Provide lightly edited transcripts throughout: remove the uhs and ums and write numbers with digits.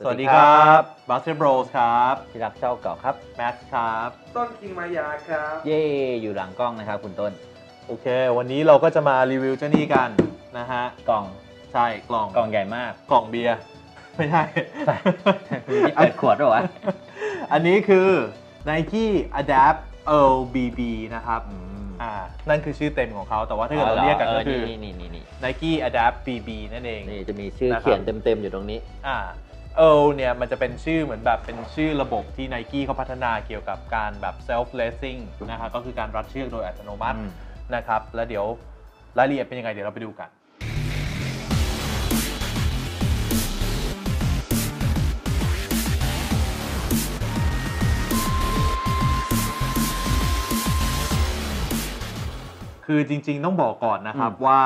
สวัสดีครับบัสเตอร์โบรสครับที่รักเจ้าเก่าครับแม็กซ์ครับต้นคิงมายาครับเย่อยู่หลังกล้องนะครับคุณต้นโอเควันนี้เราก็จะมารีวิวเจ้านี่กันนะฮะกล่องใช่กล่องใหญ่มากกล่องเบียร์ไม่ใช่เปิดขวดหรอวะอันนี้คือ Nike Adapt Earl BB นะครับนั่นคือชื่อเต็มของเขาแต่ว่าถ้าเกิดเราเรียกกันก็คือ Nike Adapt BB นั่นเองนี่จะมีชื่อเขียนเต็มๆอยู่ตรงนี้Earl เนี่ยมันจะเป็นชื่อเหมือนแบบเป็นชื่อระบบที่ Nike เขาพัฒนาเกี่ยวกับการแบบ self lacing นะครับก็คือการรัดเชือกโดยอัตโนมัตินะครับแล้วเดี๋ยวรายละเอียดเป็นยังไงเดี๋ยวเราไปดูกันคือจริงๆต้องบอกก่อนนะครับว่า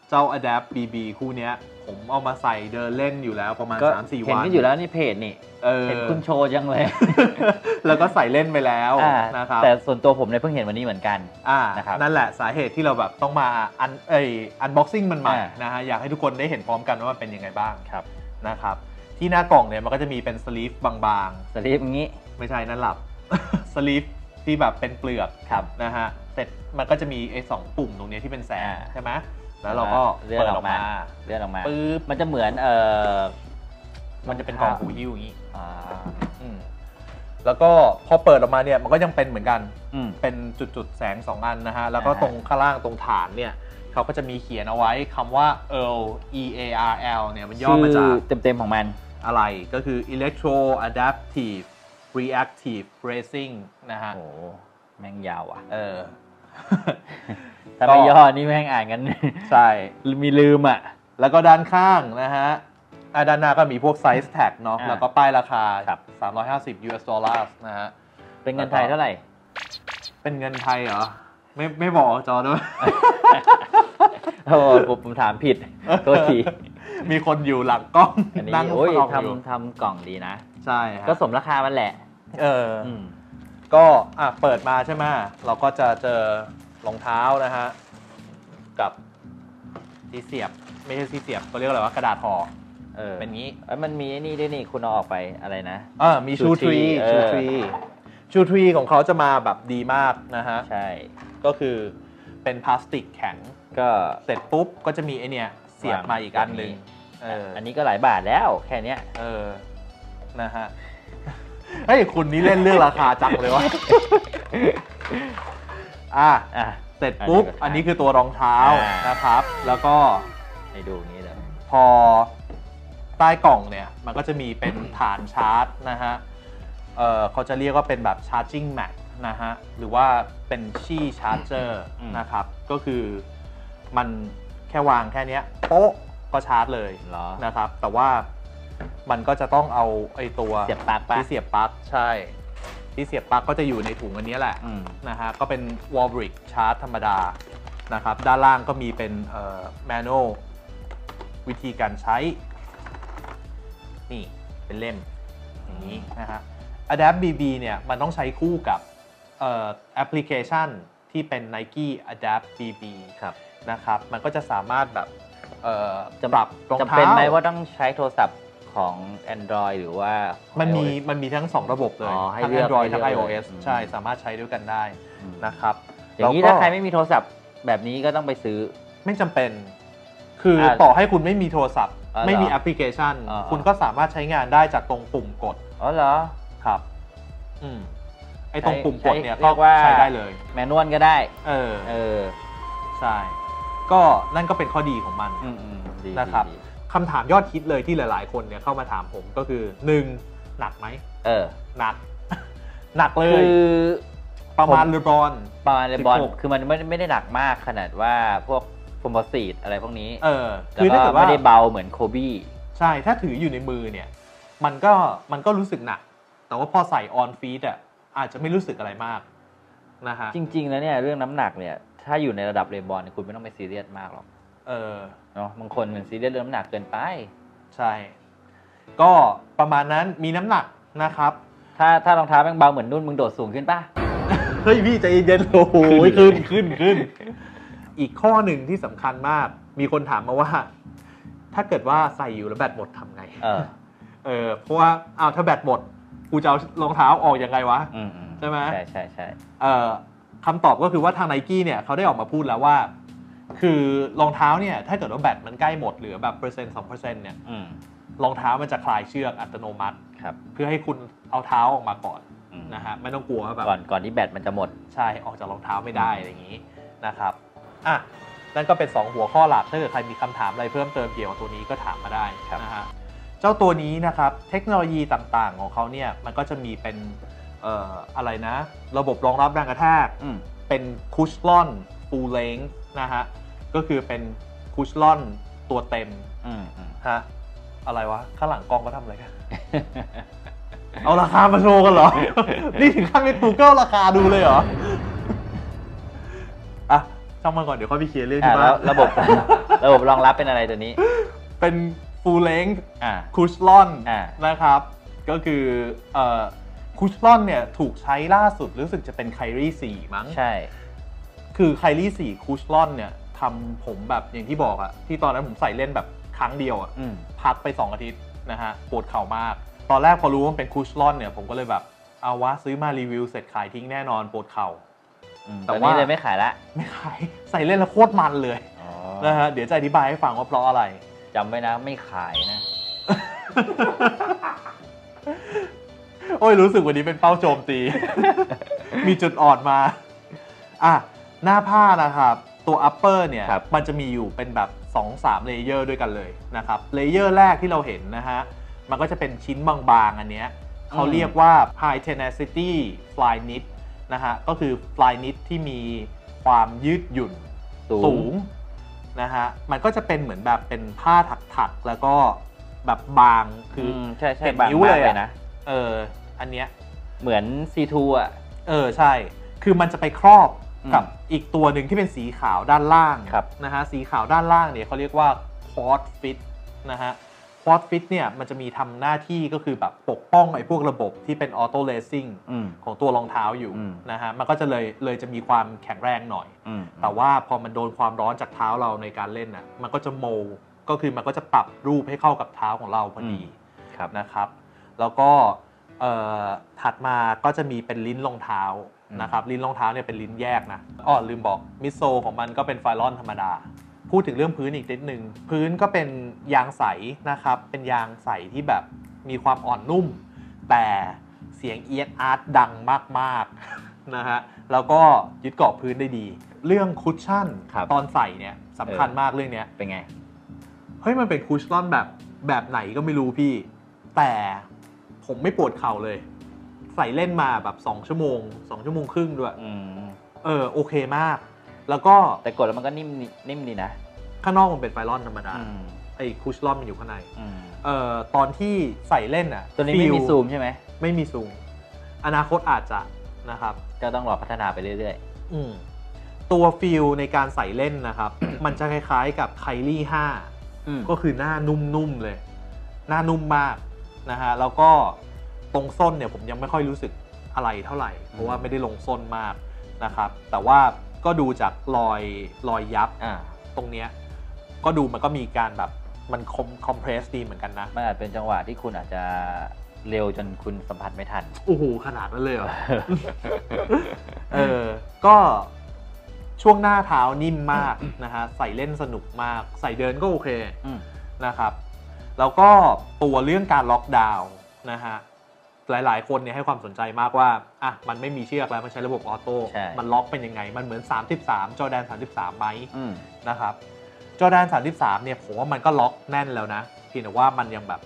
เจ้า Adapt BB คู่นี้ผมเอามาใส่เดินเล่นอยู่แล้วประมาณ 3-4 วันเห็นอยู่แล้วนี่เพจนี่เห็นคุณโชว์จังเลยแล้วก็ใส่เล่นไปแล้วนะครับแต่ส่วนตัวผมเนี่ยเพิ่งเห็นวันนี้เหมือนกันนะครับนั่นแหละสาเหตุที่เราแบบต้องมาอันบ็อกซิ่งมันใหม่นะฮะอยากให้ทุกคนได้เห็นพร้อมกันว่ามันเป็นยังไงบ้างนะครับที่หน้ากล่องเนี่ยมันก็จะมีเป็นสลีฟบางๆสลีฟอย่างนี้ไม่ใช่นั่นหลับสลีฟที่แบบเป็นเปลือกนะฮะเสร็จมันก็จะมีไอ้2ปุ่มตรงนี้ที่เป็นแสงใช่ไหมแล้วเราก็เลื่อนออกมาปึ๊บมันจะเหมือนมันจะเป็นกล่องหูหิ้วอย่างนี้แล้วก็พอเปิดออกมาเนี่ยมันก็ยังเป็นเหมือนกันเป็นจุดๆแสง2อันนะฮะแล้วก็ตรงข้างล่างตรงฐานเนี่ยเขาก็จะมีเขียนเอาไว้คำว่า Earl EARL เนี่ยมันย่อมาจากเต็มๆของมันอะไรก็คือ Electro Adaptive Reactive Bracing นะฮะโอ้แม่งยาวอ่ะถ้าไม่ย่อนี่แม่งอ่านกันใช่มีลืมอ่ะแล้วก็ด้านข้างนะฮะด้านหน้าก็มีพวกไซส์แท็กเนาะแล้วก็ป้ายราคา$350 US นะฮะเป็นเงินไทยเท่าไหร่เป็นเงินไทยเหรอไม่บอกจอด้วยโอ้ผมถามผิดโทษทีมีคนอยู่หลังกล้องนั่งทำกล่องดีนะใช่ก็สมราคามันแหละก็เปิดมาใช่ไหมเราก็จะเจอรองเท้านะฮะกับที่เสียบไม่ใช่ที่เสียบเขาเรียกอะไรว่ากระดาษห่อเป็นงี้มันมีนี่ด้วยนี่คุณเอาออกไปอะไรนะมีชูทรีของเขาจะมาแบบดีมากนะฮะใช่ก็คือเป็นพลาสติกแข็งก็เสร็จปุ๊บก็จะมีไอเนี่ยเสียบมาอีกอันหนึ่งอันนี้ก็หลายบาทแล้วแค่นี้นะฮะเฮ้ยคุณนี่เล่นเรื่องราคาจังเลยวะเสร็จปุ๊บอันนี้คือตัวรองเท้านะครับแล้วก็ให้ดูนี้เลยพอใต้กล่องเนี่ยมันก็จะมีเป็นฐานชาร์จนะฮะเขาจะเรียกว่าเป็นแบบ charging mat นะฮะหรือว่าเป็นชี่ชาร์เจอร์นะครับก็คือมันแค่วางแค่นี้โป๊ะก็ชาร์จเลยนะครับแต่ว่ามันก็จะต้องเอาไอ้ตัวเสียบปลั๊กที่เสียบปลั๊กใช่ที่เสียบปลั๊กก็จะอยู่ในถุงอันนี้แหละนะฮะก็เป็น Warbrick ชาร์จธรรมดานะครับด้านล่างก็มีเป็นmanual วิธีการใช้นี่เป็นเล่มอย่างนี้นะฮะ Adapt BB เนี่ยมันต้องใช้คู่กับแอปพลิเคชันที่เป็น Nike Adapt BB นะครับมันก็จะสามารถแบบปรับรองเท้าจำเป็นไหมว่าต้องใช้โทรศัพท์ของ Android หรือว่ามันมีทั้ง2ระบบเลยทั้ง Android ทั้ง iOS ใช่สามารถใช้ด้วยกันได้นะครับอย่างนี้ถ้าใครไม่มีโทรศัพท์แบบนี้ก็ต้องไปซื้อไม่จำเป็นคือต่อให้คุณไม่มีโทรศัพท์ไม่มีแอปพลิเคชันคุณก็สามารถใช้งานได้จากตรงปุ่มกดเหรอครับไอ้ตรงปุ่มกดเนี่ยก็ใช้ได้เลยแมนนวลก็ได้ใช่ก็นั่นก็เป็นข้อดีของมันนะครับคำถามยอดฮิตเลยที่หลายๆคนเนี่ยเข้ามาถามผมก็คือ1หนักไหมหนักเลยคือประมาณเลบอนคือมันไม่ได้หนักมากขนาดว่าพวกโฟมบอซีดอะไรพวกนี้คือถ้าเกิดว่าไม่ได้เบาเหมือนโคบี้ใช่ถ้าถืออยู่ในมือเนี่ยมันก็รู้สึกหนักแต่ว่าพอใส่ออนฟีดอาจจะไม่รู้สึกอะไรมากนะฮะจริงๆแล้วเนี่ยเรื่องน้ำหนักเนี่ยถ้าอยู่ในระดับเลบอนคุณไม่ต้องไปซีเรียสมากหรอกเนาะบางคนมันซีเรียสเรื่องน้ำหนักเกินไปใช่ก็ประมาณนั้นมีน้ำหนักนะครับถ้ารองเท้าแม่งเบาเหมือนนุ่นมึงโดดสูงขึ้นป่ะเฮ้ยพี่ใจเย็นๆโอ้โหขึ้นอีกข้อหนึ่งที่สำคัญมากมีคนถามมาว่าถ้าเกิดว่าใส่อยู่แล้วแบตหมดทำไง เพราะว่าถ้าแบตหมดกูจะเอารองเท้าออกยังไงวะใช่ไหมใช่คำตอบก็คือว่าทาง Nike เนี่ยเขาได้ออกมาพูดแล้วว่าคือรองเท้าเนี่ยถ้าเกิดว่าแบตมันใกล้หมดเหลือแบบ1% 2% เนี่ยรองเท้ามันจะคลายเชือกอัตโนมัติเพื่อให้คุณเอาเท้าออกมาก่อนนะฮะไม่ต้องกลัวว่าแบบก่อนที่แบตมันจะหมดใช่ออกจากรองเท้าไม่ได้อะไรอย่างนี้นะครับนั่นก็เป็น2หัวข้อหลักถ้าเกิดใครมีคำถามอะไรเพิ่มเติมเกี่ยวกับตัวนี้ก็ถามมาได้นะฮะเจ้าตัวนี้นะครับเทคโนโลยีต่างๆของเขาเนี่ยมันก็จะมีเป็นอะไรนะระบบรองรับแรงกระแทกเป็นคุชลอนฟูลเลนท์นะฮะก็คือเป็นคุชลอนตัวเต็มฮะอะไรวะข้างหลังกล้องก็ทำอะไรกัน เอาราคามาโชว์กันเหรอ นี่ถึงขั้นไป Google ราคาดูเลยเหรอช่างมันก่อนเดี๋ยวค่อยไปเคลียร์เรื่องที่บ้านระบบรองรับเป็นอะไรตัวนี้เป็น full length cushion นะครับก็คือคุชลอนเนี่ยถูกใช้ล่าสุดรู้สึกจะเป็นไคลี่4มั้งใช่คือไคลี่4คุชลอนเนี่ยทำผมแบบอย่างที่บอกอะที่ตอนนั้นผมใส่เล่นแบบครั้งเดียวอะพักไป2 อาทิตย์นะฮะปวดเข่ามากตอนแรกพอรู้ว่าเป็นคุชลอนเนี่ยผมก็เลยแบบเอาวะซื้อมารีวิวเสร็จขายทิ้งแน่นอนปวดเข่าแต่ว่าเลยไม่ขายละไม่ขายใส่เล่นแล้วโคตรมันเลยนะฮะเดี๋ยวจะอธิบายให้ฟังว่าเพราะอะไรจำไว้นะไม่ขายนะ โอ้ยรู้สึกวันนี้เป็นเป้าโจมตี มีจุดอ่อนมาหน้าผ้านะครับตัว upper เนี่ยมันจะมีอยู่เป็นแบบ 2-3 เลเยอร์ด้วยกันเลยนะครับเลเยอร์แรกที่เราเห็นนะฮะมันก็จะเป็นชิ้นบางๆอันเนี้ยเขาเรียกว่า high tenacity fly knit นะฮะก็คือ fly knit ที่มีความยืดหยุ่นสูงนะฮะมันก็จะเป็นเหมือนแบบเป็นผ้าถักๆแล้วก็แบบบางคือใช่เป็นนิ้วเลยนะอันเนี้ยเหมือน C2 อ่ะใช่คือมันจะไปครอบกับอีกตัวหนึ่งที่เป็นสีขาวด้านล่างนะฮะสีขาวด้านล่างเนี่ยเขาเรียกว่า quad fit นะฮะ quad fit เนี่ยมันจะมีทำหน้าที่ก็คือแบบปกป้องไอ้พวกระบบที่เป็น auto lacing ของตัวรองเท้าอยู่นะฮะมันก็จะเลยจะมีความแข็งแรงหน่อยแต่ว่าพอมันโดนความร้อนจากเท้าเราในการเล่นน่ะมันก็จะโมก็คือมันก็จะปรับรูปให้เข้ากับเท้าของเราพอดีนะครับแล้วก็ถัดมาก็จะมีเป็นลิ้นรองเท้านะครับลิ้นรองเท้าเนี่ยเป็นลิ้นแยกนะลืมบอกมิดโซของมันก็เป็นไฟลอนธรรมดาพูดถึงเรื่องพื้นอีกนิดนึงพื้นก็เป็นยางใสนะครับเป็นยางใสที่แบบมีความอ่อนนุ่มแต่เสียงเอียดอาร์ตดังมากๆนะฮะแล้วก็ยึดเกาะพื้นได้ดีเรื่องคุชชั่นตอนใส่เนี่ยสำคัญมากเรื่องนี้เป็นไงเฮ้ยมันเป็นคุชชั่นแบบไหนก็ไม่รู้พี่แต่ผมไม่ปวดเข่าเลยใส่เล่นมาแบบ2 ชั่วโมง2 ชั่วโมงครึ่งด้วยโอเคมากแล้วก็แต่กดแล้วมันก็นิ่มดีนะข้างนอกมันเป็นไฟลอนธรรมดาไอ้คุชลอนมันอยู่ข้างในตอนที่ใส่เล่นอ่ะตัวนี้ไม่มีซูมใช่ไหมไม่มีซูมอนาคตอาจจะนะครับก็ต้องรอพัฒนาไปเรื่อยๆตัวฟิลในการใส่เล่นนะครับ มันจะคล้ายๆกับไคลี่5ก็คือหน้านุ่มๆเลยหน้านุ่มมากนะฮะแล้วก็ตรงส้นเนี่ยผมยังไม่ค่อยรู้สึกอะไรเท่าไหร่เพราะว่าไม่ได้ลงส้นมากนะครับแต่ว่าก็ดูจากรอยยับตรงเนี้ยก็ดูมันก็มีการแบบมันคอมเพรสดีเหมือนกันนะมันอาจเป็นจังหวะที่คุณอาจจะเร็วจนคุณสัมผัสไม่ทันโอ้โหขนาดนั้นเลยเหรอ ก็ช่วงหน้าเท้านิ่มมากนะฮะใส่เล่นสนุกมากใส่เดินก็โอเคนะครับแล้วก็ตัวเรื่องการล็อกดาวน์นะฮะหลายๆคนเนี่ยให้ความสนใจมากว่ามันไม่มีเชือกแล้วมันใช้ระบบออโต้มันล็อกเป็นยังไงมันเหมือน33จอร์แดน33ไหมนะครับจอร์แดน33เนี่ยผมว่ามันก็ล็อกแน่นแล้วนะเพียงแต่ว่ามันยังแบบ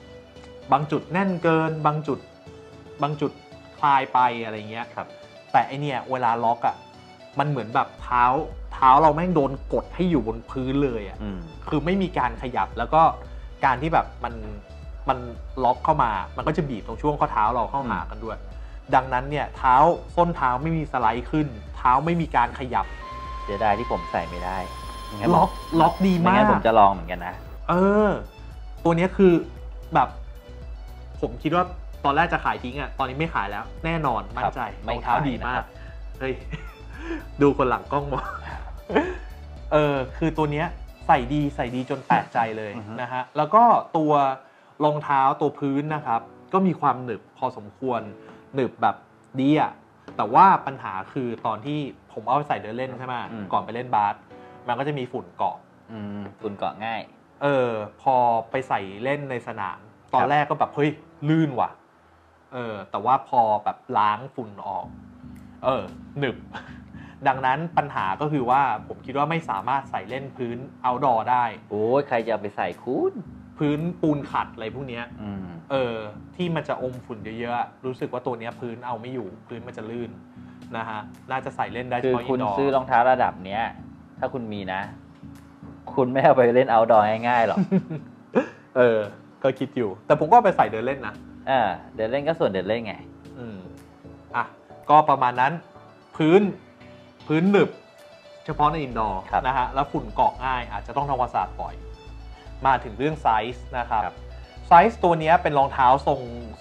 บางจุดแน่นเกินบางจุดคลายไปอะไรเงี้ยครับแต่ไอเนี่ยเวลาล็อกมันเหมือนแบบเท้าเราแม่งโดนกดให้อยู่บนพื้นเลยคือไม่มีการขยับแล้วก็การที่แบบมันล็อกเข้ามามันก็จะบีบตรงช่วงข้อเท้าเราเข้าหากันด้วยดังนั้นเนี่ยส้นเท้าไม่มีสไลด์ขึ้นเท้าไม่มีการขยับเสียดายที่ผมใส่ไม่ได้ล็อกดีมากผมจะลองเหมือนกันนะตัวนี้คือแบบผมคิดว่าตอนแรกจะขายทิ้งตอนนี้ไม่ขายแล้วแน่นอนมั่นใจรองเท้าดีมากเฮ้ยดูคนหลังกล้องมาคือตัวนี้ใส่ดีจนแปลกใจเลยนะฮะแล้วก็ตัว รองเท้าตัวพื้นนะครับก็มีความหนึบพอสมควรหนึบแบบดีอะแต่ว่าปัญหาคือตอนที่ผมเอาไปใส่เดินเล่นใช่ไหมก่อนไปเล่นบาสมันก็จะมีฝุ่นเกาะฝุ่นเกาะง่ายพอไปใส่เล่นในสนามตอนแรกก็แบบเฮ้ยลื่นว่ะแต่ว่าพอแบบล้างฝุ่นออกหนึบ ดังนั้นปัญหาก็คือว่าผมคิดว่าไม่สามารถใส่เล่นพื้น outdoor ได้โอ้ยใครจะไปใส่คุณพื้นปูนขัดอะไรพวกนี้ที่มันจะอมฝุ่นเยอะๆรู้สึกว่าตัวนี้พื้นเอาไม่อยู่พื้นมันจะลื่นนะฮะน่าจะใส่เล่นได้เฉพาะ indoor คือคุณซื้อรองเท้าระดับเนี้ยถ้าคุณมีนะคุณไม่เอาไปเล่น outdoor ง่ายๆหรอกก็คิดอยู่แต่ผมก็ไปใส่เดินเล่นนะเดินเล่นก็ส่วนเดินเล่นไงก็ประมาณนั้นพื้นหนึบเฉพาะในอินดอร์นะฮะแล้วฝุ่นเกาะง่ายอาจจะต้องทำความสะอาดบ่อยมาถึงเรื่องไซส์นะครับไซส์ตัวนี้เป็นรองเท้า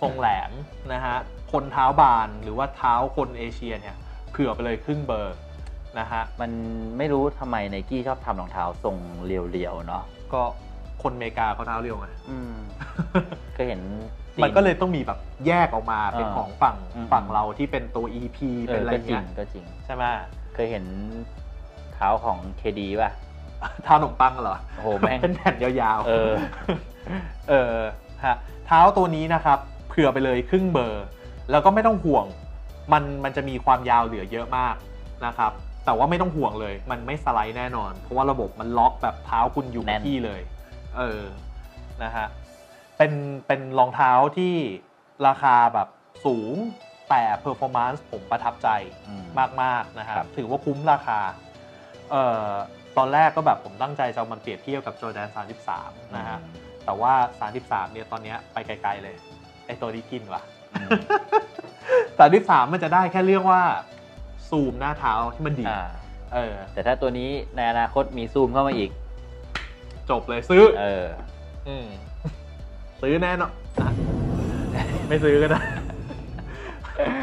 ทรงแหลมนะฮะคนเท้าบานหรือว่าเท้าคนเอเชียเนี่ยเผื่อไปเลยครึ่งเบอร์นะฮะมันไม่รู้ทำไมไนกี้ชอบทำรองเท้าทรงเรียวๆเนาะก็คนอเมริกาเขาเท้าเรียวไงเคยเห็นมันก็เลยต้องมีแบบแยกออกมาเป็นของฝั่งเราที่เป็นตัว EP เป็นอะไรเงี้ยก็จริงใช่ไหมเคยเห็นเท้าของเคดีป่ะเท้าขนมปังเหรอโอ้โหแม่งเป็นแผ่นยาวๆฮะเท้าตัวนี้นะครับเผื่อไปเลยครึ่งเบอร์แล้วก็ไม่ต้องห่วงมันจะมีความยาวเหลือเยอะมากนะครับแต่ว่าไม่ต้องห่วงเลยมันไม่สไลด์แน่นอนเพราะว่าระบบมันล็อกแบบเท้าคุณอยู่กับที่เลยนะฮะเป็นรองเท้าที่ราคาแบบสูงแต่ performance ผมประทับใจมากๆนะครับถือว่าคุ้มราคาตอนแรกก็แบบผมตั้งใจจะมันเปรียบเทียบกับ Jordan 33นะฮะแต่ว่า33เนี่ยตอนนี้ไปไกลๆเลยไอตัวนี้กินว่ะ33มันจะได้แค่เรื่องว่าซูมหน้าเท้าที่มันดีแต่ถ้าตัวนี้ในอนาคตมีซูมเข้ามาอีกจบเลยซื้อซื้อแน่นอนไม่ซื้อก็ได้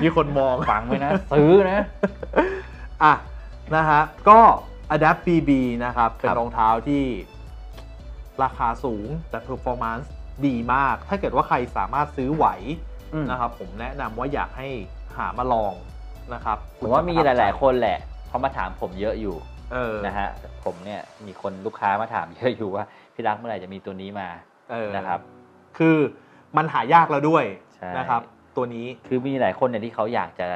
มีคนมองฟังไว้นะซื้อนะนะฮะก็ Adapt BB นะครับเป็นรองเท้าที่ราคาสูงแต่ performance ดีมากถ้าเกิดว่าใครสามารถซื้อไหวนะครับผมแนะนำว่าอยากให้หามาลองนะครับผมว่ามีหลายๆคนแหละเขามาถามผมเยอะอยู่นะฮะผมเนี่ยมีคนลูกค้ามาถามเยอะอยู่ว่าพี่รักเมื่อไหร่จะมีตัวนี้มานะครับคือมันหายากแล้วด้วยนะครับตัวนี้คือมีหลายคนเนี่ยที่เขาอยากจะ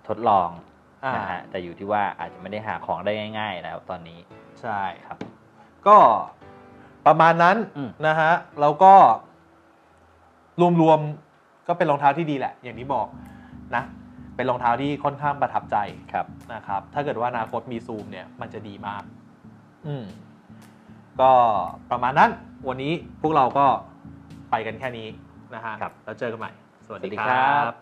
ทดลองนะฮะแต่อยู่ที่ว่าอาจจะไม่ได้หาของได้ง่ายๆแล้วตอนนี้ใช่ครับก็ประมาณนั้นนะฮะแล้วก็รวมๆก็เป็นรองเท้าที่ดีแหละอย่างที่บอกนะเป็นรองเท้าที่ค่อนข้างประทับใจนะครับถ้าเกิดว่าอนาคตมีซูมเนี่ยมันจะดีมากก็ประมาณนั้นวันนี้พวกเราก็ไปกันแค่นี้นะฮะแล้วเจอกันใหม่สวัสดีครับ